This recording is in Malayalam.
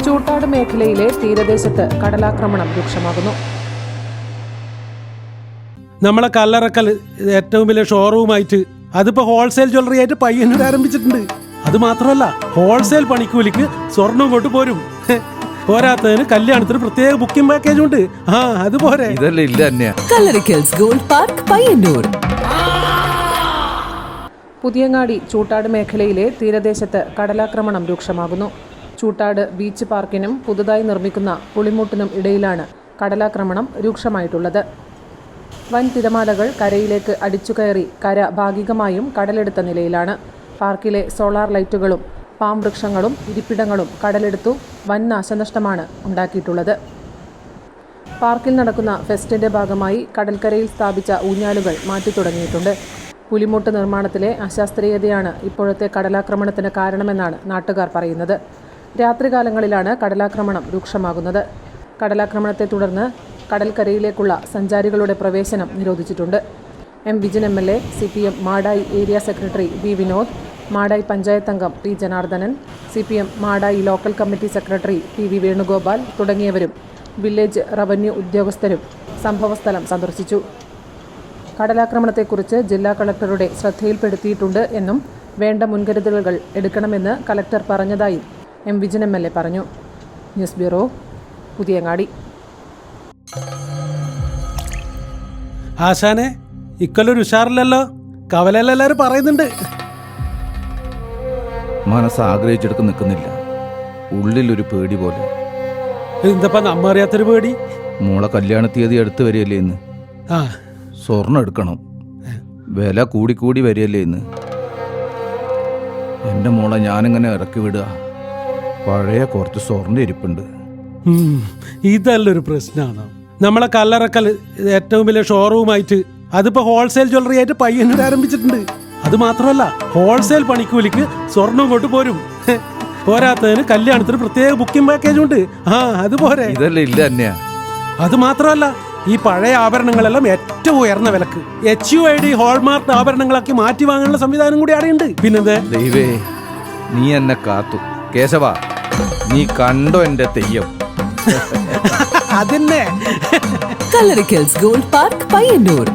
ചൂട്ടാട് മേഖലയിലെ തീരദേശത്ത് കടലാക്രമണം രൂക്ഷമാകുന്നു. നമ്മളെ കല്ലറക്കൽ ഏറ്റവും വലിയ ഷോറൂമായിട്ട് അതിപ്പോ ഹോൾസെയിൽ ജ്വല്ലറി ആയിട്ട് പയ്യന്നൂർ ആരംഭിച്ചിട്ടുണ്ട്. അത് മാത്രമല്ല, ഹോൾസെയിൽ പണിക്കൂലിക്ക് സ്വർണം കൊണ്ട് പോരും. പോരാത്തതിന് കല്യാണത്തിന് പ്രത്യേക ബുക്കിംഗ് പാക്കേജ് ഉണ്ട്. അതുപോലെ പുതിയങ്ങാടി ചൂട്ടാട് മേഖലയിലെ തീരദേശത്ത് കടലാക്രമണം രൂക്ഷമാകുന്നു. ചൂട്ടാട് ബീച്ച് പാർക്കിനും പുതുതായി നിർമ്മിക്കുന്ന പുളിമൂട്ടിനും ഇടയിലാണ് കടലാക്രമണം രൂക്ഷമായിട്ടുള്ളത്. വൻ തിരമാലകൾ കരയിലേക്ക് അടിച്ചുകയറി കര ഭാഗികമായും കടലെടുത്ത നിലയിലാണ്. പാർക്കിലെ സോളാർ ലൈറ്റുകളും പാം വൃക്ഷങ്ങളും ഇരിപ്പിടങ്ങളും കടലെടുത്തു വൻ നാശനഷ്ടമാണ് ഉണ്ടാക്കിയിട്ടുള്ളത്. പാർക്കിൽ നടക്കുന്ന ഫെസ്റ്റിന്റെ ഭാഗമായി കടൽക്കരയിൽ സ്ഥാപിച്ച ഊഞ്ഞാലുകൾ മാറ്റി തുടങ്ങിയിട്ടുണ്ട്. പുലിമൂട്ട് നിർമ്മാണത്തിലെ അശാസ്ത്രീയതയാണ് ഇപ്പോഴത്തെ കടലാക്രമണത്തിന് കാരണമെന്നാണ് നാട്ടുകാർ പറയുന്നത്. രാത്രികാലങ്ങളിലാണ് കടലാക്രമണം രൂക്ഷമാകുന്നത്. കടലാക്രമണത്തെ തുടർന്ന് കടൽക്കരയിലേക്കുള്ള സഞ്ചാരികളുടെ പ്രവേശനം നിരോധിച്ചിട്ടുണ്ട്. M Vijin MLA, CPM Madayi area secretary V Vinod, Madayi panchayat അംഗം T Janardhanan, CPM Madayi local committee secretary PV Venugopal തുടങ്ങിയവരും വില്ലേജ് റവന്യൂ ഉദ്യോഗസ്ഥരും സംഭവസ്ഥലം സന്ദർശിച്ചു. കടലാക്രമണത്തെക്കുറിച്ച് ജില്ലാ കളക്ടറുടെ ശ്രദ്ധയിൽപ്പെടുത്തിയിട്ടുണ്ട് എന്നും വേണ്ട മുൻകരുതലുകൾ എടുക്കണമെന്ന് കളക്ടർ പറഞ്ഞതായും എം വിജിൻ MLA പറഞ്ഞു. News bureau, Puthiyangadi. ആശാനെ, ഇക്കൊല്ലൊരു ഉഷാറില്ലല്ലോ. കവലെല്ലാരും പറയുന്നുണ്ട്. മനസ്സ് ആഗ്രഹിച്ചെടുത്ത് നിൽക്കുന്നില്ല. ഉള്ളിലൊരു പേടി പോലെ. എന്തപ്പാ നമ്മ അറിയാത്തൊരു പേടി? മോളെ കല്യാണ തീയതി അടുത്ത് വരികയല്ലേ ഇന്ന്. സ്വർണ്ണം എടുക്കണം. വില കൂടി വരികയല്ലേ ഇന്ന്. എൻ്റെ മോളെ ഞാനിങ്ങനെ ഇറക്കി വിടുക. പഴയ കുറച്ച് സ്വർണ്ണം ഇരിപ്പുണ്ട്. ഇതല്ലൊരു പ്രശ്നമാണ്. നമ്മളെ കല്ലറക്കൽ ഏറ്റവും വലിയ ഷോറൂമായിട്ട് അതിപ്പോ ഹോൾസെയിൽ ജ്വല്ലറി ആയിട്ട് പയ്യന്നൂർ ആരംഭിച്ചിട്ടുണ്ട്. അത് മാത്രമല്ല, ഹോൾസെയിൽ പണിക്കൂലിക്ക് സ്വർണം കൊണ്ട് പോരും. പോരാത്തതിന് കല്യാണത്തിന് പ്രത്യേക ബുക്കിംഗ് പാക്കേജ് ഉണ്ട്. അതുപോലെ അത് മാത്രമല്ല, ഈ പഴയ ആഭരണങ്ങളെല്ലാം ഏറ്റവും ഉയർന്ന വിലക്ക് HUID ഹോൾമാർക്ക് ആഭരണങ്ങളാക്കി മാറ്റി വാങ്ങാനുള്ള സംവിധാനം കൂടി അവിടെയുണ്ട്. പിന്നെന്താ ദൈവേ, നീ എന്നെ കാത്തു. കേശവ, നീ കണ്ടോ എന്റെ തെയ്യം? അതന്നെ. Kallarickals gold park Payyanur.